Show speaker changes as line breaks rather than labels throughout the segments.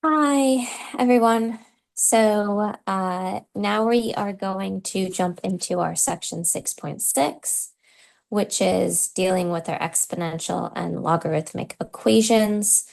Hi, everyone. Now we are going to jump into our section 6.6, which is dealing with our exponential and logarithmic equations.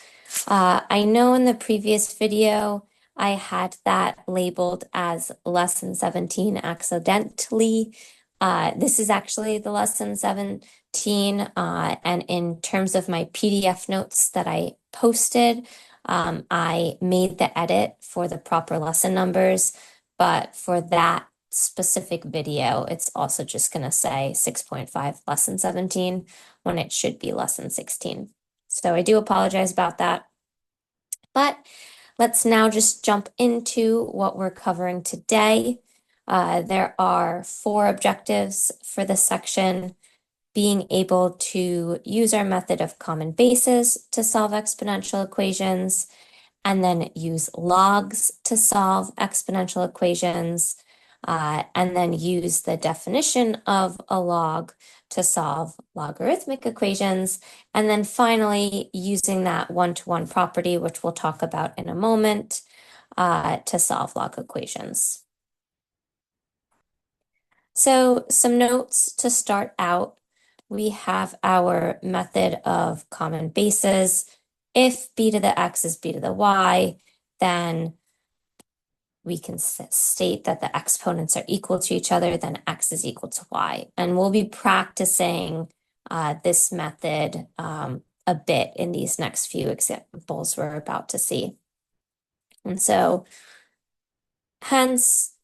I know in the previous video, I had that labeled as lesson 17 accidentally. This is actually the lesson 17, and in terms of my PDF notes that I posted, I made the edit for the proper lesson numbers, but for that specific video, it's also just going to say 6.5 lesson 17 when it should be lesson 16. So I do apologize about that. But let's now just jump into what we're covering today. There are 4 objectives for this section: being able to use our method of common bases to solve exponential equations, and then use logs to solve exponential equations, and then use the definition of a log to solve logarithmic equations, and then finally using that one-to-one property, which we'll talk about in a moment, to solve log equations. So some notes to start out. We have our method of common bases. If b to the x is b to the y, then we can state that the exponents are equal to each other, then x is equal to y. And we'll be practicing this method a bit in these next few examples we're about to see. And so, hence,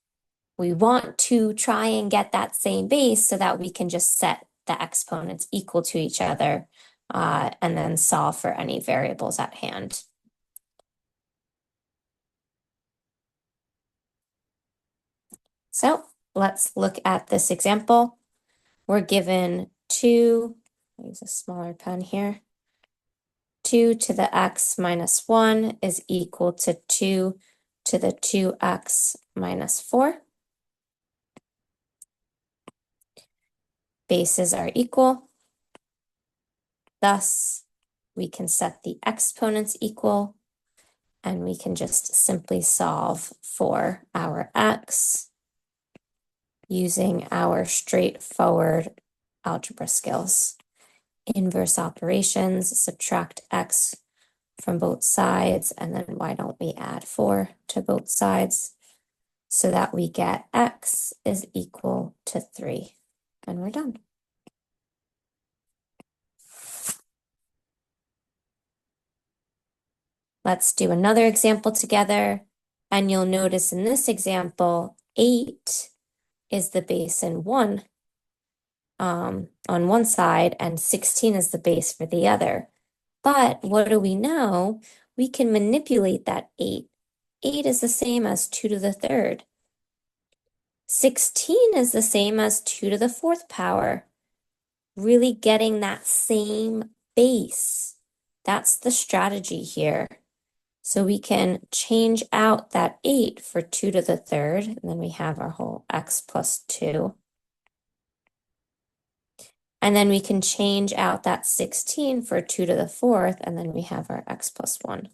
we want to try and get that same base so that we can just set the exponents equal to each other and then solve for any variables at hand. So let's look at this example. We're given 2, I'll use a smaller pen here. 2 to the x minus 1 is equal to 2 to the 2x minus 4. Bases are equal. Thus, we can set the exponents equal, and we can just simply solve for our x using our straightforward algebra skills. Inverse operations, subtract x from both sides, and then why don't we add 4 to both sides so that we get x is equal to 3, and we're done. Let's do another example together, and you'll notice in this example, 8 is the base in 1 on one side, and 16 is the base for the other. But what do we know? We can manipulate that 8. 8 is the same as 2 to the 3rd. 16 is the same as 2 to the 4th power. Really getting that same base. That's the strategy here. So we can change out that 8 for 2 to the 3rd, and then we have our whole x plus 2. And then we can change out that 16 for 2 to the 4th, and then we have our x plus 1.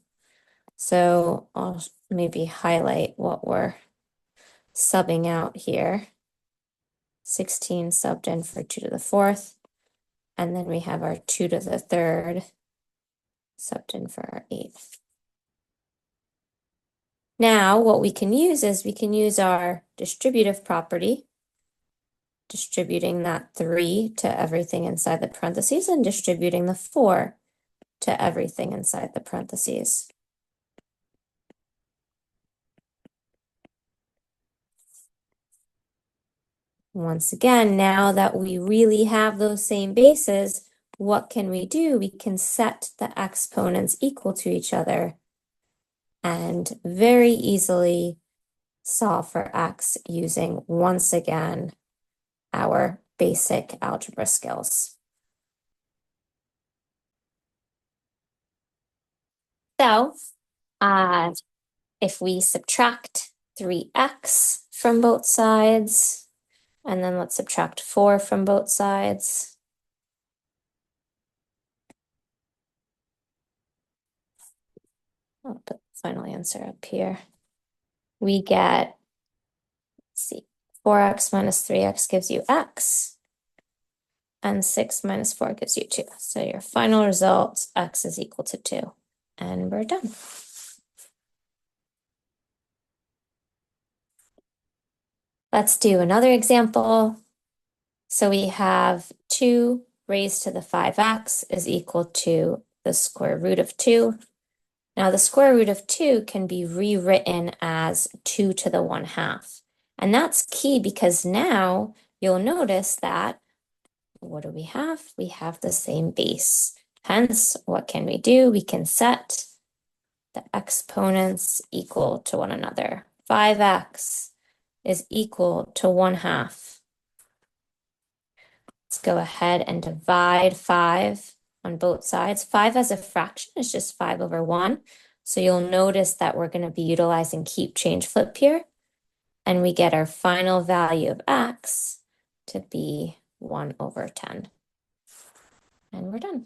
So I'll maybe highlight what we're subbing out here. 16 subbed in for 2 to the 4th, and then we have our 2 to the 3rd subbed in for our 8. Now what we can use is we can use our distributive property, distributing that 3 to everything inside the parentheses and distributing the 4 to everything inside the parentheses. Once again, now that we really have those same bases, what can we do? We can set the exponents equal to each other and very easily solve for x using, once again, our basic algebra skills. So, if we subtract 3x from both sides, and then let's subtract 4 from both sides. I'll put final answer up here. We get, let's see, 4x minus 3x gives you x, and 6 minus 4 gives you 2. So your final result, x is equal to 2. And we're done. Let's do another example. So we have 2 raised to the 5x is equal to the square root of 2. Now the square root of 2 can be rewritten as 2 to the 1/2. And that's key because now you'll notice that, what do we have? We have the same base. Hence, what can we do? We can set the exponents equal to one another. 5x is equal to 1/2. Let's go ahead and divide 5 on both sides. 5 as a fraction is just 5 over 1. So you'll notice that we're going to be utilizing keep, change, flip here. And we get our final value of x to be 1 over 10. And we're done.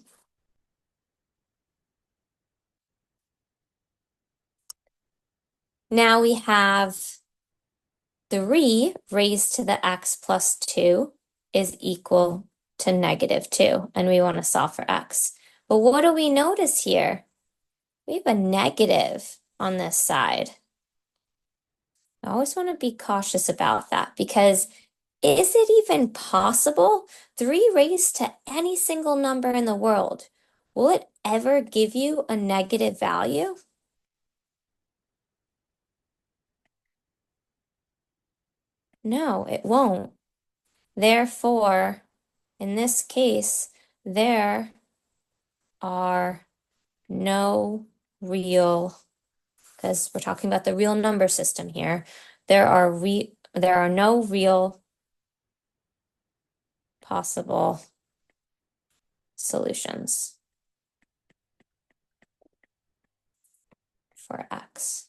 Now we have 3 raised to the x plus 2 is equal to -2, and we want to solve for x. But what do we notice here? We have a negative on this side. I always want to be cautious about that because is it even possible? 3 raised to any single number in the world, will it ever give you a negative value? No, it won't. Therefore, in this case, there are no real, because we're talking about the real number system here, there are no real possible solutions for x.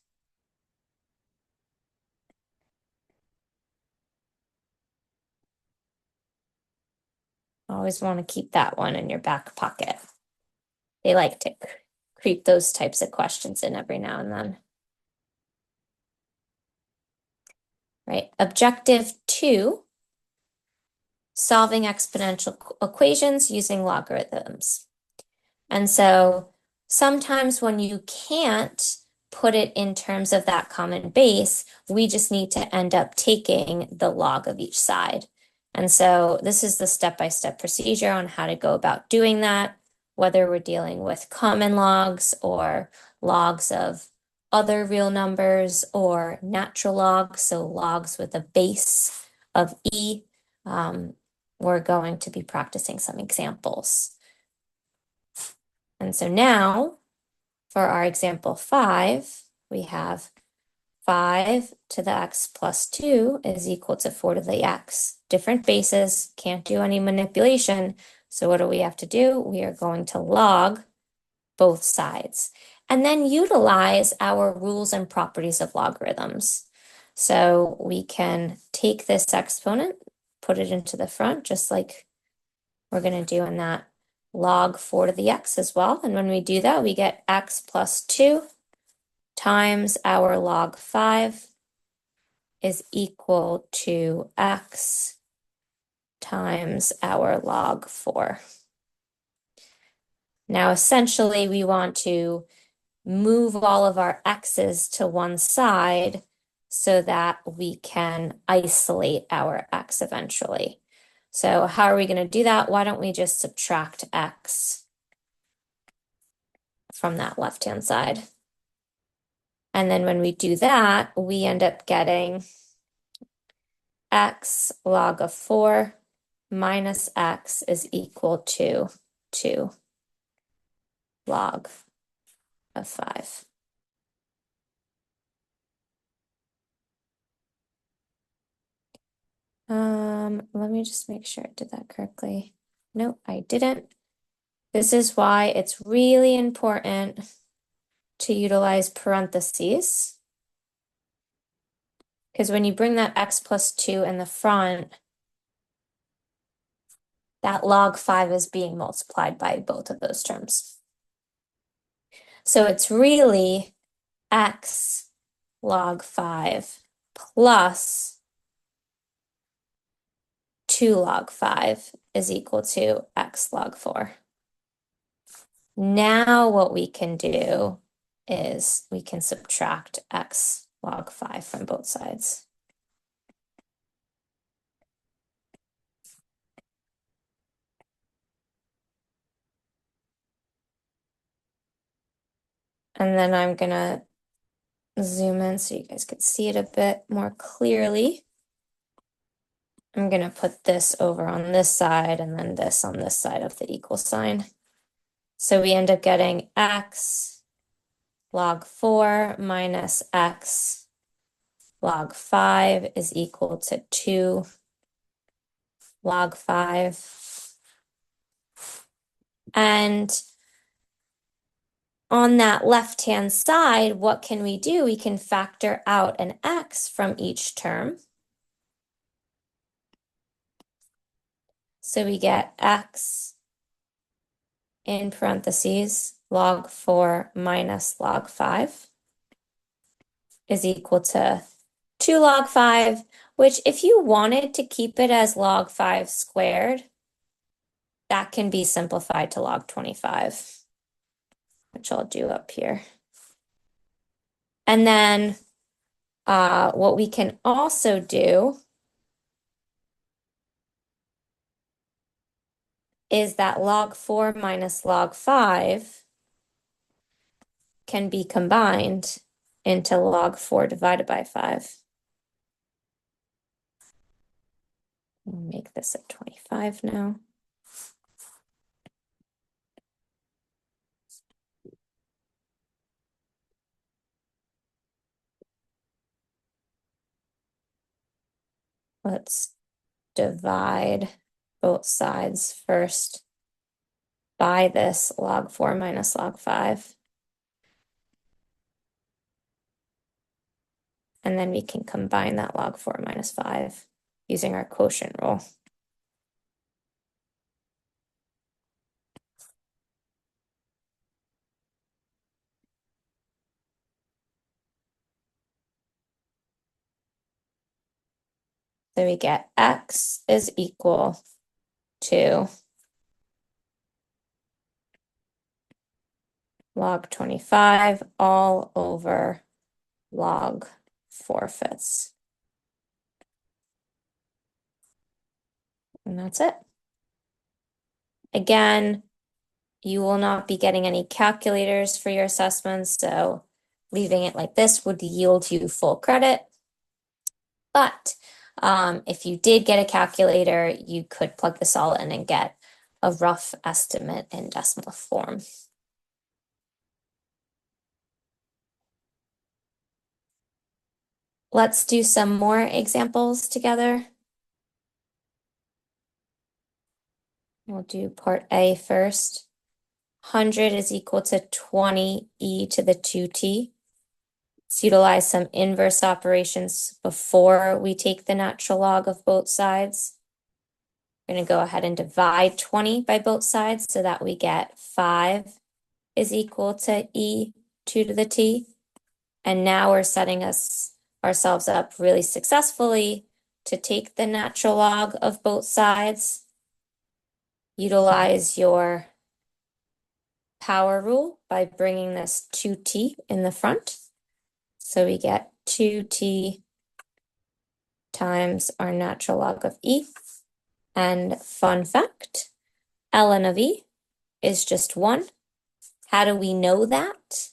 Always want to keep that one in your back pocket. They like to creep those types of questions in every now and then. Right, objective 2, solving exponential equations using logarithms. And so sometimes when you can't put it in terms of that common base, we just need to end up taking the log of each side. And so this is the step-by-step procedure on how to go about doing that, whether we're dealing with common logs or logs of other real numbers or natural logs, so logs with a base of e. We're going to be practicing some examples. And so now, for our example 5, we have 5 to the x plus 2 is equal to 4 to the x. Different bases, can't do any manipulation. So what do we have to do? We are going to log both sides and then utilize our rules and properties of logarithms. So we can take this exponent, put it into the front, just like we're going to do in that log 4 to the x as well. And when we do that, we get x plus 2 times our log 5 is equal to x times our log 4. Now, essentially, we want to move all of our x's to one side so that we can isolate our x eventually. So how are we going to do that? Why don't we just subtract x from that left-hand side? And then when we do that, we end up getting x log of 4 minus x is equal to 2 log of 5. Let me just make sure I did that correctly. No, I didn't. This is why it's really important to utilize parentheses. Because when you bring that x plus 2 in the front, that log 5 is being multiplied by both of those terms. So it's really x log 5 plus 2 log 5 is equal to x log 4. Now what we can do is we can subtract x log 5 from both sides. And then I'm gonna zoom in so you guys can see it a bit more clearly. I'm gonna put this over on this side and then this on this side of the equal sign. So we end up getting x log 4 minus x log 5 is equal to 2 log 5. And on that left-hand side, what can we do? We can factor out an x from each term. So we get x in parentheses log 4 minus log 5 is equal to 2 log 5, which if you wanted to keep it as log 5 squared, that can be simplified to log 25, which I'll do up here. And then what we can also do is that log 4 minus log 5 can be combined into log 4 divided by 5. We'll make this at 25 now. Let's divide both sides first by this log 4 minus log 5. And then we can combine that log 4 minus 5 using our quotient rule. So we get x is equal to log 25 all over log 4/5. And that's it. Again, you will not be getting any calculators for your assessments, so leaving it like this would yield you full credit. But if you did get a calculator, you could plug this all in and get a rough estimate in decimal form. Let's do some more examples together. We'll do part A first. 100 is equal to 20e to the 2t. Let's utilize some inverse operations before we take the natural log of both sides. We're going to go ahead and divide 20 by both sides so that we get 5 is equal to e 2 to the t. And now we're setting ourselves up really successfully to take the natural log of both sides. Utilize your power rule by bringing this 2t in the front. So we get 2t times our natural log of e. And fun fact, ln of e is just 1. How do we know that?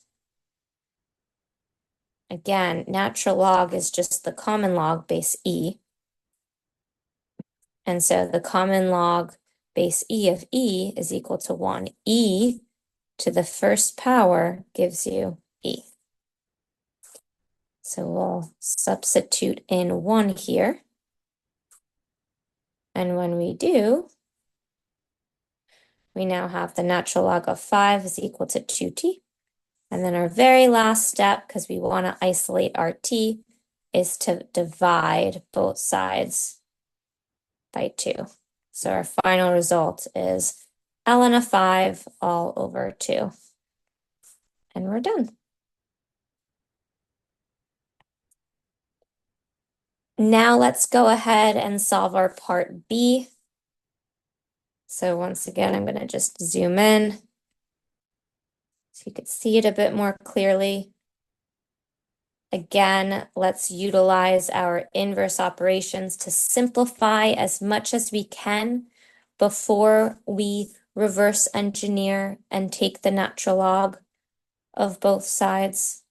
Again, natural log is just the common log base e. And so the common log base e of e is equal to 1. E to the first power gives you e. So we'll substitute in 1 here. And when we do, we now have the natural log of 5 is equal to 2t. And then our very last step, because we want to isolate our t, is to divide both sides by 2. So our final result is ln of 5 all over 2. And we're done. Now let's go ahead and solve our part B. So once again, I'm going to just zoom in so you could see it a bit more clearly. Again, let's utilize our inverse operations to simplify as much as we can before we reverse engineer and take the natural log of both sides.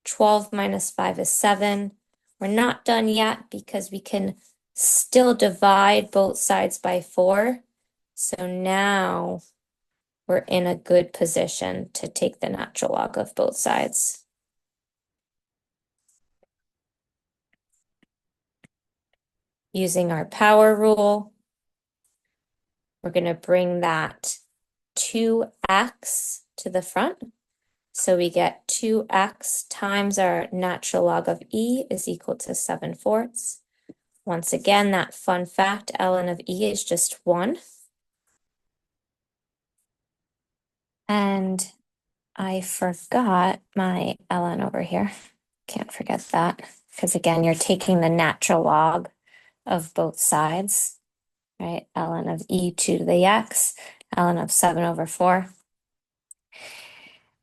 12 minus 5 is 7. We're not done yet because we can still divide both sides by 4. So now we're in a good position to take the natural log of both sides. Using our power rule, we're going to bring that 2x to the front. So we get 2x times our natural log of e is equal to 7/4. Once again, that fun fact, ln of e is just 1. And I forgot my ln over here. Can't forget that, because again, you're taking the natural log of both sides, right? Ln of e to the x, ln of 7/4.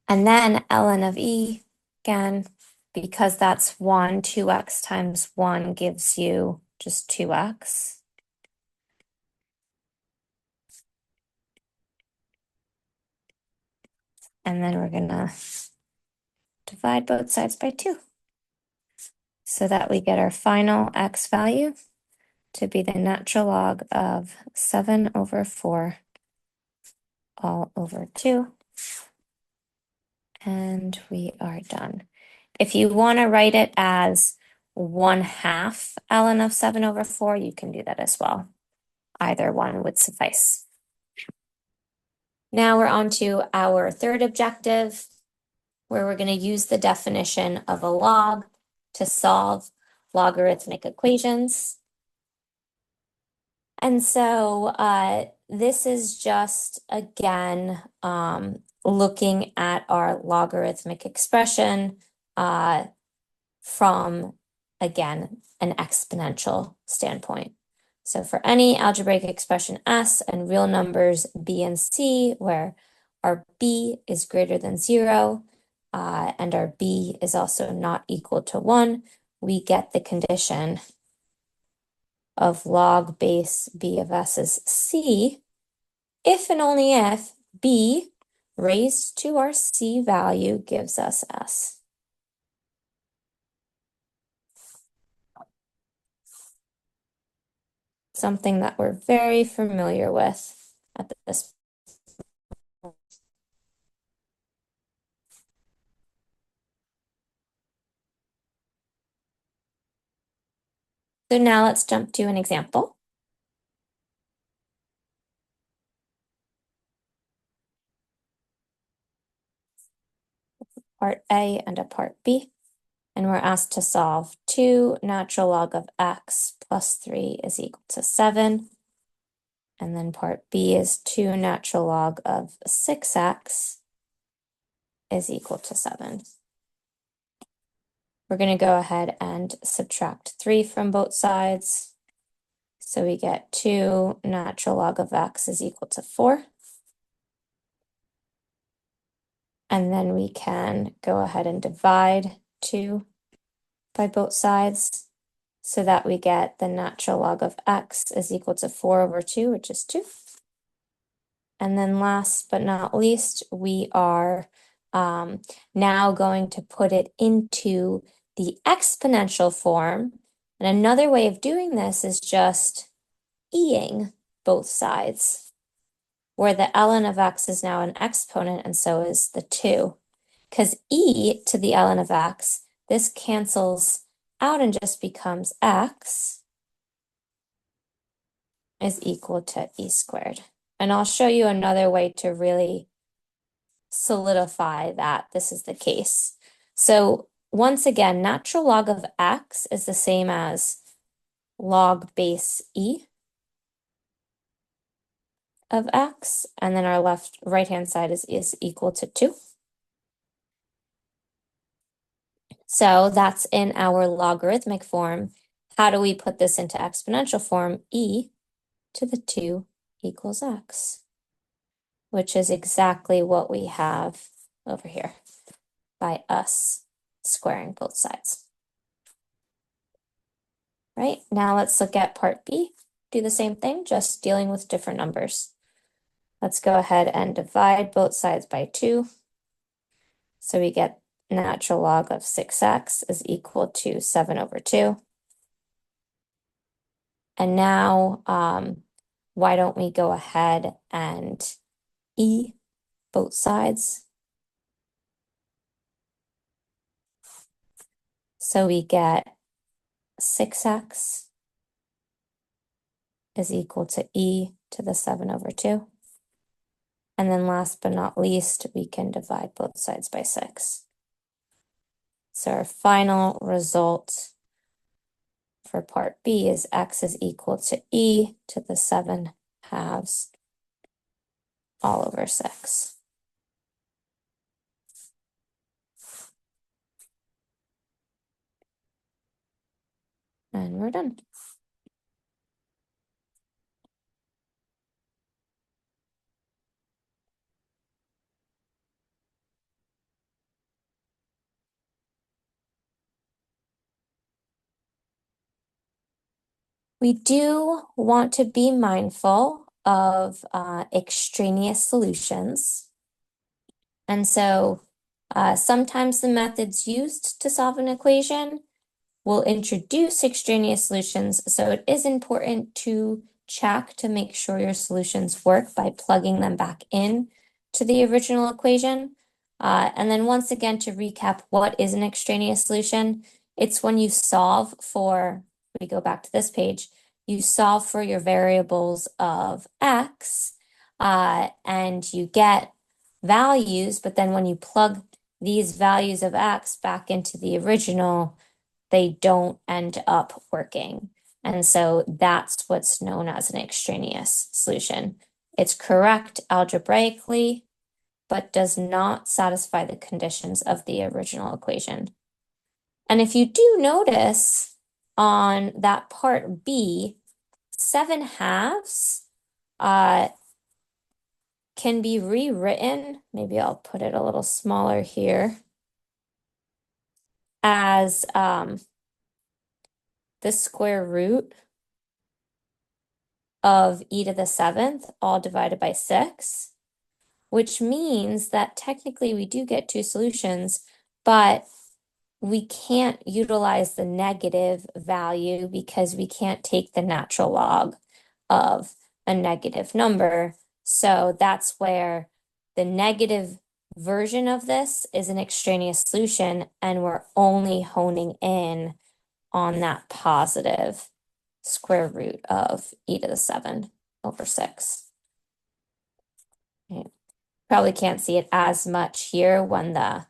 And then ln of e, again, because that's 1, 2x times 1 gives you just 2x. And then we're going to divide both sides by 2. So that we get our final x value to be the natural log of 7/4 all over 2. And we are done. If you want to write it as 1/2 ln of 7/4, you can do that as well. Either one would suffice. Now we're on to our third objective, where we're going to use the definition of a log to solve logarithmic equations. And so this is just, again, looking at our logarithmic expression from, again, an exponential standpoint. So for any algebraic expression S and real numbers B and C, where our B is greater than 0, and our B is also not equal to 1, we get the condition of log base B of S is C, if and only if B raised to our C value gives us S. Something that we're very familiar with at this point. So now let's jump to an example. Part A and a part B. And we're asked to solve 2 natural log of x plus 3 is equal to 7. And then part B is 2 natural log of 6x is equal to 7. We're going to go ahead and subtract 3 from both sides. So we get 2 natural log of x is equal to 4. And then we can go ahead and divide 2 by both sides so that we get the natural log of x is equal to 4/2, which is 2. And then last but not least, we are now going to put it into the exponential form. And another way of doing this is just e-ing both sides, where the ln of x is now an exponent and so is the 2. Because e to the ln of x, this cancels out and just becomes x is equal to e squared. And I'll show you another way to really solidify that this is the case. So once again, natural log of x is the same as log base e of x, and then our right-hand side is equal to 2. So that's in our logarithmic form. How do we put this into exponential form? E to the 2 equals x, which is exactly what we have over here by us squaring both sides. Right, now let's look at part B. Do the same thing, just dealing with different numbers. Let's go ahead and divide both sides by 2. So we get natural log of 6x is equal to 7 over 2. And now, why don't we go ahead and e both sides? So we get 6x is equal to e to the 7 over 2. And then last but not least, we can divide both sides by 6. So our final result for part B is x is equal to e to the 7 halves all over 6. And we're done. We do want to be mindful of extraneous solutions. And so sometimes the methods used to solve an equation will introduce extraneous solutions. So it is important to check to make sure your solutions work by plugging them back in to the original equation. And then once again, to recap, what is an extraneous solution? It's when you solve for, we go back to this page, you solve for your variables of x, and you get values, but then when you plug these values of x back into the original, they don't end up working. And so that's what's known as an extraneous solution. It's correct algebraically, but does not satisfy the conditions of the original equation. And if you do notice on that part B, 7 halves can be rewritten, maybe I'll put it a little smaller here, as the square root of e to the 7th, all divided by 6, which means that technically we do get 2 solutions, but we can't utilize the negative value because we can't take the natural log of a negative number. So that's where the negative version of this is an extraneous solution, and we're only honing in on that positive square root of e to the 7 over 6. Okay. Probably can't see it as much here when the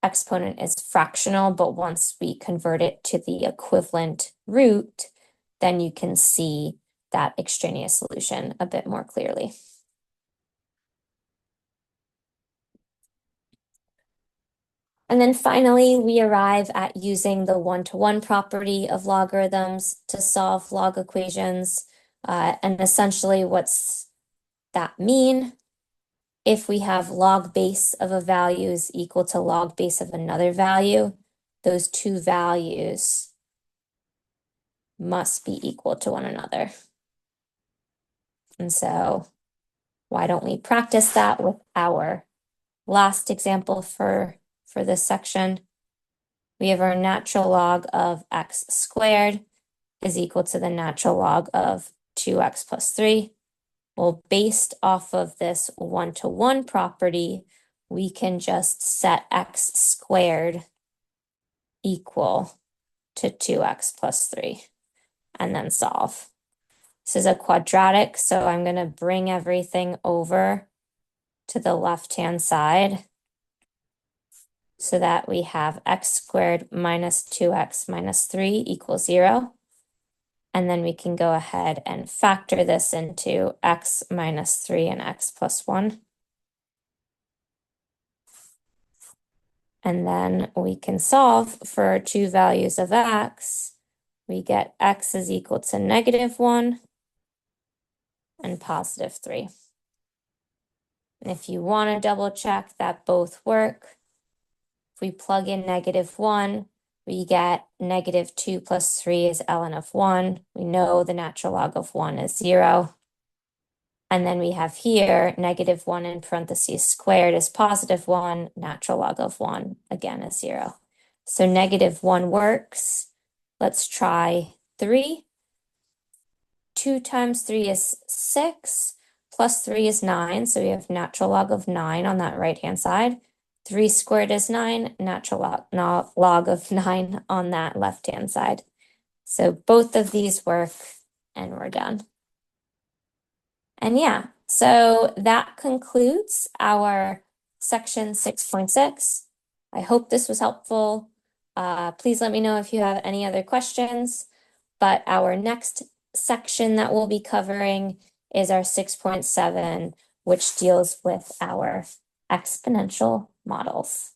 exponent is fractional, but once we convert it to the equivalent root, then you can see that extraneous solution a bit more clearly. And then finally, we arrive at using the one-to-one property of logarithms to solve log equations. And essentially, what's that mean? If we have log base of a value is equal to log base of another value, those two values must be equal to one another. And so why don't we practice that with our last example for this section? We have our natural log of x squared is equal to the natural log of 2x plus 3. Well, based off of this one-to-one property, we can just set x squared equal to 2x plus 3 and then solve. This is a quadratic, so I'm going to bring everything over to the left-hand side so that we have x squared minus 2x minus 3 equals 0. And then we can go ahead and factor this into x minus 3 and x plus 1. And then we can solve for two values of x. We get x is equal to -1 and +3. And if you want to double check that both work, if we plug in -1, we get -2 plus 3 is ln of 1. We know the natural log of 1 is 0. And then we have here -1 in parentheses squared is +1, natural log of 1 again is 0. So -1 works. Let's try 3. 2 times 3 is 6, plus 3 is 9, so we have natural log of 9 on that right-hand side. 3 squared is 9, natural log of 9 on that left-hand side. So both of these work, and we're done. And yeah, so that concludes our section 6.6. I hope this was helpful. Please let me know if you have any other questions. But our next section that we'll be covering is our 6.7, which deals with our exponential models.